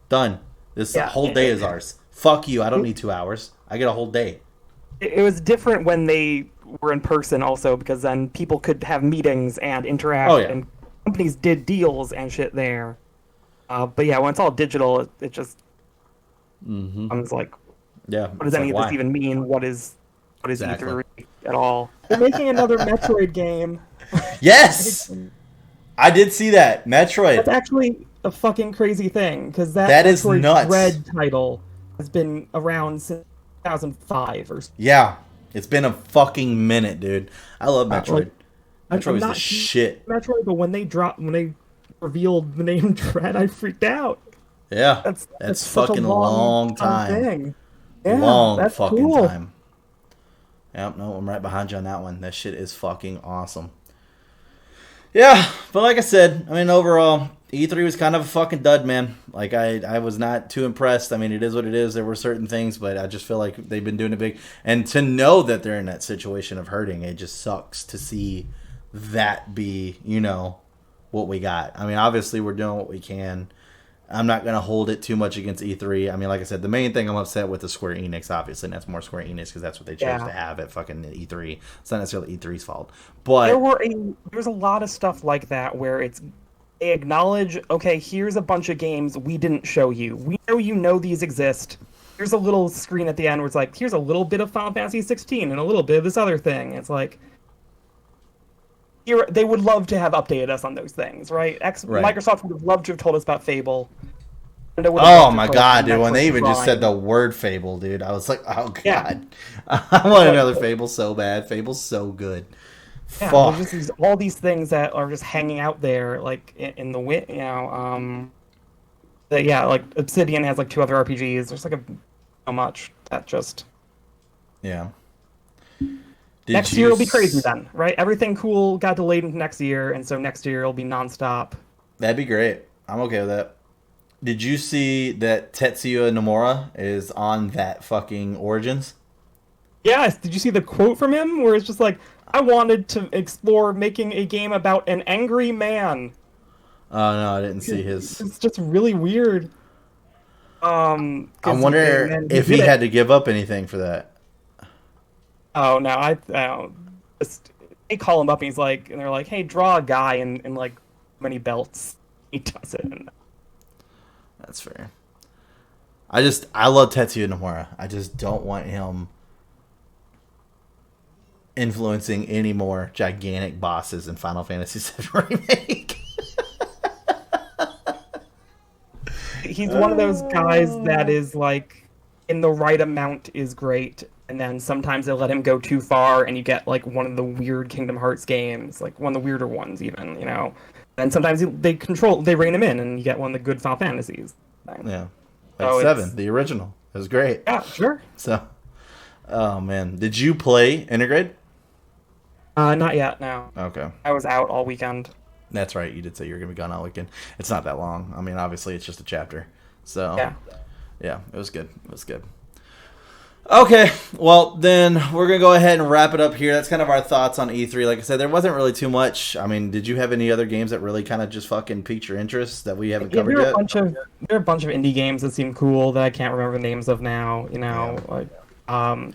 Done. This whole day is ours. Fuck you. I don't need 2 hours. I get a whole day. It was different when they were in person also, because then people could have meetings and interact, and companies did deals and shit there. But yeah, when it's all digital, it just comes like, what does any of this even mean? What is E3 at all? They're making another Metroid game. Yes! I did see that. Metroid. That's actually a fucking crazy thing, because that is nuts. Red title has been around since 2005 or so. Yeah, it's been a fucking minute, dude. I love Metroid. Metroid was the shit. Metroid, but when they revealed the name Dread, I freaked out. Yeah, That's that's such a fucking long fun time. thing. Yeah, Long that's fucking cool. time. Yep, no, I'm right behind you on that one. That shit is fucking awesome. Yeah, but like I said, I mean, overall, E3 was kind of a fucking dud, man. Like, I was not too impressed. I mean, it is what it is. There were certain things, but I just feel like they've been doing it big. And to know that they're in that situation of hurting, it just sucks to see that be, what we got. I mean, obviously, we're doing what we can. I'm not going to hold it too much against E3. I mean, like I said, the main thing I'm upset with is Square Enix, obviously, and that's more Square Enix because that's what they chose to Yeah. have at fucking E3. It's not necessarily E3's fault. There But, were a there's a lot of stuff like that where they acknowledge, okay, here's a bunch of games we didn't show you. We know you know these exist. Here's a little screen at the end where it's like, here's a little bit of Final Fantasy 16 and a little bit of this other thing. It's like here they would love to have updated us on those things, right? right. Microsoft would have loved to have told us about Fable. And they would have Oh loved to my have told us god, about dude! When they Metroid even just said the Prime. word Fable, dude, I was like, oh Yeah. god, I It's want like, another Fable so bad. Fable's so good. yeah, there's Fuck. just all these things that are just hanging out there, like in the wind, that yeah, like Obsidian has like two other RPGs. There's like so much that just Yeah. Did next year you? will be crazy then, right? Everything cool got delayed into next year, and so next year it'll be nonstop. That'd be great. I'm okay with that. Did you see that Tetsuya Nomura is on that fucking Origins? Yes, did you see the quote from him where it's just like, I wanted to explore making a game about an angry man. Oh no, I didn't see his. It's just really weird. I Because and wonder then he if did he had it. to give up anything for that. Oh no, I just they call him up and he's like, and they're like, hey, draw a guy in like many belts. He does it. And That's fair. I love Tetsuya Nomura. I just don't want him influencing any more gigantic bosses in Final Fantasy VII Remake. he's one of those guys that is like, in the right amount is great, and then sometimes they let him go too far, and you get like one of the weird Kingdom Hearts games, like one of the weirder ones, even. And sometimes they rein him in, and you get one of the good Final Fantasies. Yeah, like So seven, it's the original. It was great. yeah, sure. So, oh man, did you play Intergrade? Not yet. No, Okay, I was out all weekend. that's right. You did say you were gonna be gone all weekend. It's not that long. I mean, obviously, it's just a chapter. So, Yeah. yeah, it was good. It was good. Okay, well then we're gonna go ahead and wrap it up here. That's kind of our thoughts on E3. Like I said, there wasn't really too much. I mean, did you have any other games that really kind of just fucking piqued your interest that we haven't Yeah, covered yet? there are a bunch of indie games that seem cool that I can't remember the names of now. Yeah. Like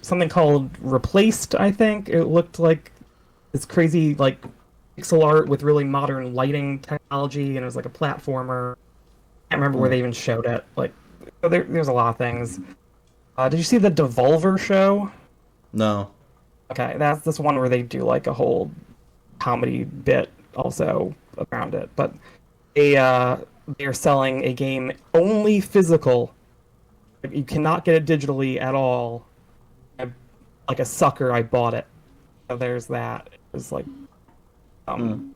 something called Replaced. I think it looked like this crazy like pixel art with really modern lighting technology, and it was like a platformer. I can't remember where Hmm. they even showed it. Like, so there's a lot of things. Did you see the Devolver show? No. Okay, that's this one where they do like a whole comedy bit also around it. But they are selling a game only physical. You cannot get it digitally at all. Like a sucker, I bought it. So there's that. It was like Hmm.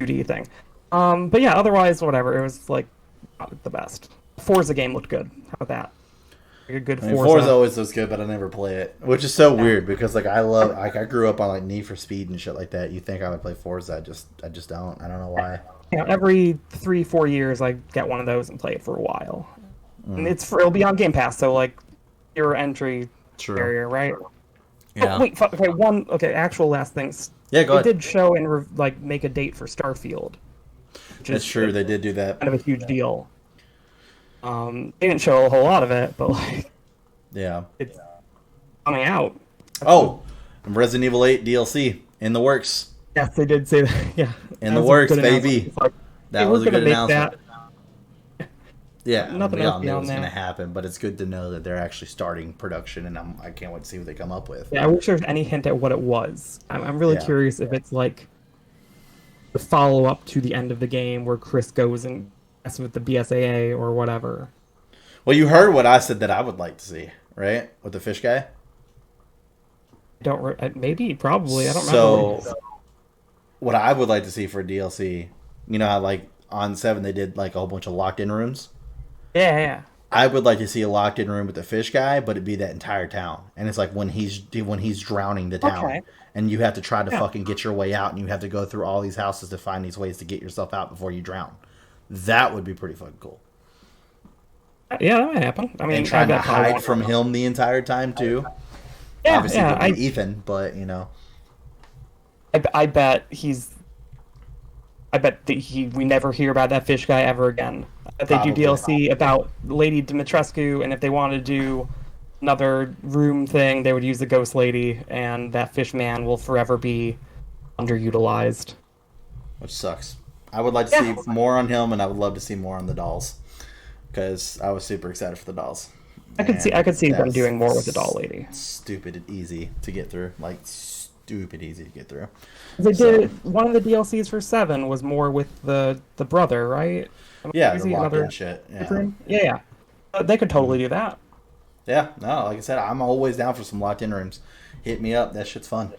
2D thing. But yeah, otherwise whatever. It was like not the best. Forza game looked good. How about that? Like a good I mean, Forza. Forza always was good, but I never play it, which is so Yeah. weird because like I grew up on like Need for Speed and shit like that. You think I would play Forza? I just don't. I don't know why. Every 3-4 years I get one of those and play it for a while. And Mm, it'll be on Game Pass, so like your entry true. barrier, right? Yeah. Oh, wait, okay, actual last things. Yeah. Go They ahead. did show and like make a date for Starfield, which That's is true. They did do that. kind of a huge deal. They didn't show a whole lot of it, but like Yeah. it's coming out. Oh, Resident Evil 8 DLC in the works. Yes, they did say that. Yeah, In that the was a works, good announcement. baby. It's like, That hey, we're was a gonna good make announcement. that. Yeah, I mean, Nothing we else all knew it beyond was going to that. happen, but it's good to know that they're actually starting production, and I can't wait to see what they come up with. Yeah, I wish there was any hint at what it was. I'm really Yeah. curious if it's like the follow up to the end of the game where Chris goes and messes with the BSAA or whatever. Well, you heard what I said that I would like to see, right? With the fish guy. Maybe, probably. I don't So, remember. what I would like to see for DLC, you know how like on 7 they did like a whole bunch of locked in rooms. Yeah, yeah. I would like to see a locked in room with the fish guy, but it'd be that entire town, and it's like when he's drowning the town, Okay. and you have to try to Yeah. fucking get your way out, and you have to go through all these houses to find these ways to get yourself out before you drown. That would be pretty fucking cool. Yeah, that might happen. I And mean, I trying to bet probably hide won't. from him the entire time too. Yeah, Obviously, yeah. it'll be Ethan, but you know, I bet he's. I bet that we never hear about that fish guy ever again. I bet they do probably. DLC about Lady Dimitrescu, and if they wanted to do another room thing, they would use the ghost lady, and that fish man will forever be underutilized. Which sucks. I would like to Yeah. see more on him, and I would love to see more on the dolls because I was super excited for the dolls. I could see them that's doing more with the doll lady. Stupid easy to get through, like stupid easy to get through. They So, did one of the DLCs for 7 was more with the brother, right? yeah, the Crazy? locked Another in shit. Yeah. room? Yeah, yeah. They could totally do that. Yeah, no, like I said, I'm always down for some locked in rooms. Hit me up, that shit's fun.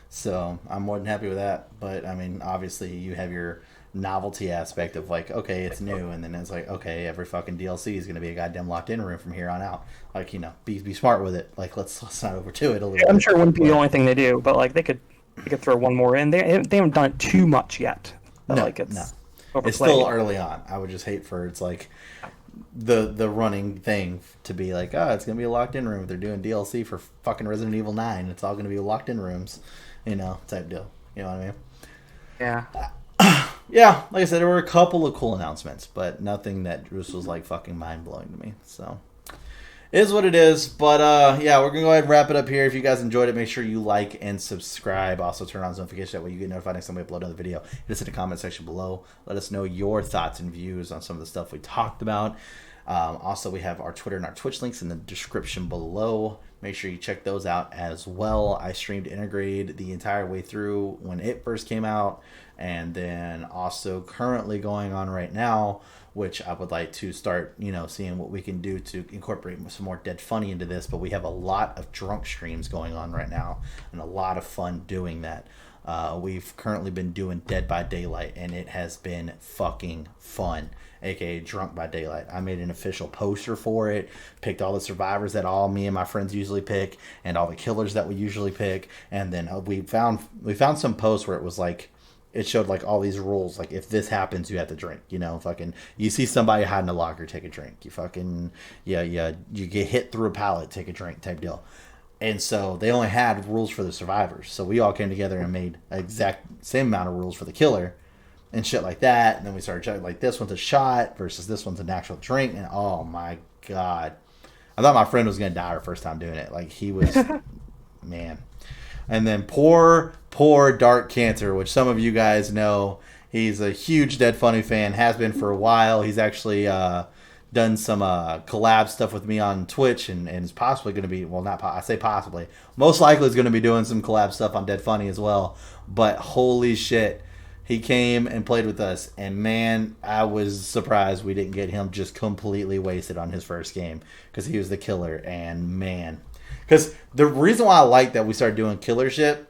So I'm more than happy with that. But I mean, obviously, you have your novelty aspect of like, okay, it's new, and then it's like, okay, every fucking DLC is gonna be a goddamn locked in room from here on out. Like, you know, be smart with it. Like, let's not overdo it a little I'm bit. sure it wouldn't be the But only thing they do, but like they could throw one more in. They haven't done it too much yet. But, no, like no, it's it's overplayed. still early on. I would just hate for it's like the running thing to be like, oh, it's gonna be a locked in room. They're doing DLC for fucking Resident Evil 9. It's all gonna be locked in rooms, you know, type deal. You know what I mean? Yeah. Yeah, like I said, there were a couple of cool announcements, but nothing that just was like fucking mind blowing to me. So it is what it is. But yeah, we're gonna go ahead and wrap it up here. If you guys enjoyed it, make sure you like and subscribe. Also turn on the notification that way you get notified next time we upload another video. Hit us in the comment section below. Let us know your thoughts and views on some of the stuff we talked about. Also, we have our Twitter and our Twitch links in the description below. Make sure you check those out as well. I streamed Integrate the entire way through when it first came out, and then also currently going on right now, which I would like to start, you know, seeing what we can do to incorporate some more Dead Funny into this. But we have a lot of drunk streams going on right now, and a lot of fun doing that. We've currently been doing Dead by Daylight, and it has been fucking fun, aka Drunk by Daylight. I made an official poster for it, picked all the survivors that all me and my friends usually pick, and all the killers that we usually pick, and then we found some posts where it was like, it showed like all these rules, like if this happens you have to drink, you know, fucking you see somebody hiding a locker, take a drink, you fucking you get hit through a pallet, take a drink type deal. And so they only had rules for the survivors, so we all came together and made exact same amount of rules for the killer and shit like that. And then we started chatting like, this one's a shot versus this one's an actual drink, and oh my god, I thought my friend was gonna die our first time doing it. Like he was man. And then poor Dark Cancer, which some of you guys know, he's a huge Dead Funny fan, has been for a while. He's actually done some collab stuff with me on Twitch, and is possibly going to be, well, not I say possibly, most likely is going to be doing some collab stuff on Dead Funny as well. But holy shit, he came and played with us, and man, I was surprised we didn't get him just completely wasted on his first game, because he was the killer. And man, because the reason why I like that we started doing killer shit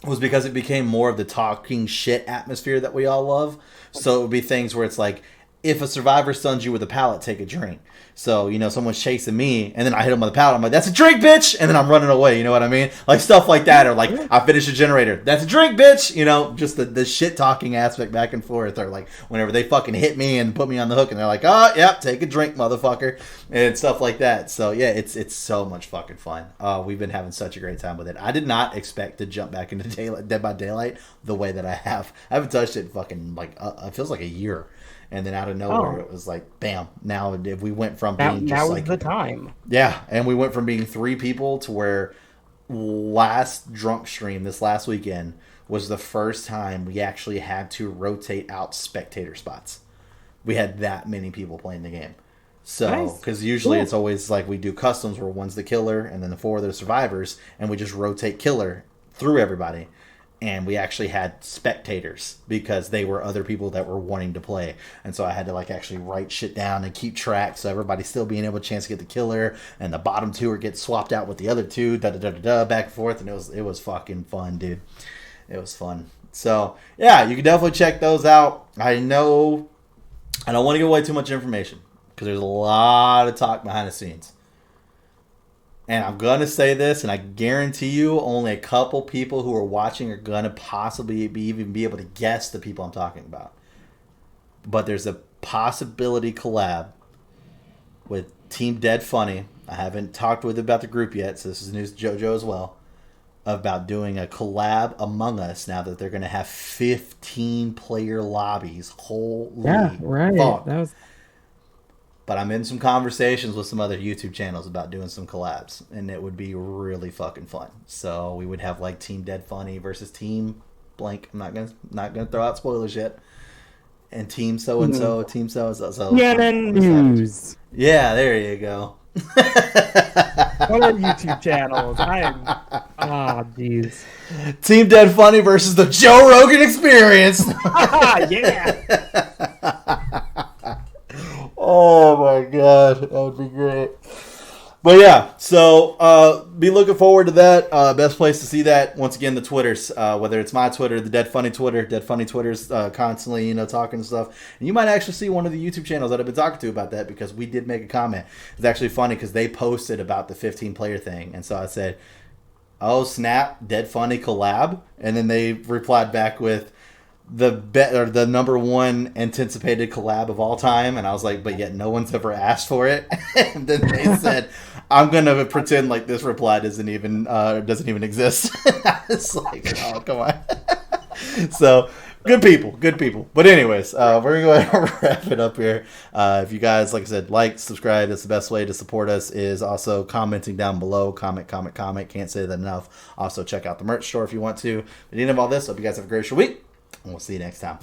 was because it became more of the talking shit atmosphere that we all love. So it would be things where it's like, if a survivor stuns you with a pallet, take a drink. So, you know, someone's chasing me, and then I hit him with a pallet. I'm like, that's a drink, bitch! And then I'm running away, you know what I mean? Like, stuff like that. Or, like, I finish a generator. That's a drink, bitch! You know, just the shit-talking aspect back and forth. Or, like, whenever they fucking hit me and put me on the hook, and they're like, oh, yep, take a drink, motherfucker. And stuff like that. So, yeah, it's so much fucking fun. We've been having such a great time with it. I did not expect to jump back into Dead by Daylight the way that I have. I haven't touched it fucking, like, it feels like a year. And then out of nowhere, It was like, bam. Now, if we went from being just now like... is the time. Yeah, and we went from being 3 people to where last drunk stream this last weekend was the first time we actually had to rotate out spectator spots. We had that many people playing the game. So, because usually it's always like we do customs where one's the killer and then the 4 are the survivors, and we just rotate killer through everybody. And we actually had spectators because they were other people that were wanting to play. And so I had to like actually write shit down and keep track, so everybody's still being able to chance to get the killer, and the bottom 2 are get swapped out with the other 2, back and forth. And it was fucking fun, dude. It was fun. So yeah, you can definitely check those out. I know I don't want to give away too much information. because there's a lot of talk behind the scenes. And I'm going to say this, and I guarantee you only a couple people who are watching are going to possibly even be able to guess the people I'm talking about. But there's a possibility collab with Team Dead Funny. I haven't talked with them about the group yet, so this is news to JoJo as well, about doing a collab Among Us now that they're going to have 15-player lobbies. Holy right. fuck. That was... But I'm in some conversations with some other YouTube channels about doing some collabs, and it would be really fucking fun. So we would have like Team Dead Funny versus Team Blank. I'm not gonna throw out spoilers yet. And Team so and so, Team so and so. CNN News. Yeah, there you go. What are YouTube channels? Jeez. Team Dead Funny versus the Joe Rogan Experience. Yeah. Oh my god, that would be great. But yeah, so be looking forward to that. Best place to see that, once again, the Twitters. Whether it's my Twitter, the Dead Funny Twitter's constantly, talking and stuff. And you might actually see one of the YouTube channels that I've been talking to about that, because we did make a comment. It's actually funny because they posted about the 15-player thing, and so I said, "Oh snap, Dead Funny collab," and then they replied back with the number one anticipated collab of all time, and I was like, but yet no one's ever asked for it. And then they said, I'm gonna pretend like this reply doesn't even exist. It's like, oh, come on. So good people. But anyways, we're gonna go ahead and wrap it up here. If you guys, like I said, subscribe, that's the best way to support us, is also commenting down below. Comment. Can't say that enough. Also check out the merch store if you want to. But at the end of all this, hope you guys have a great week, and we'll see you next time.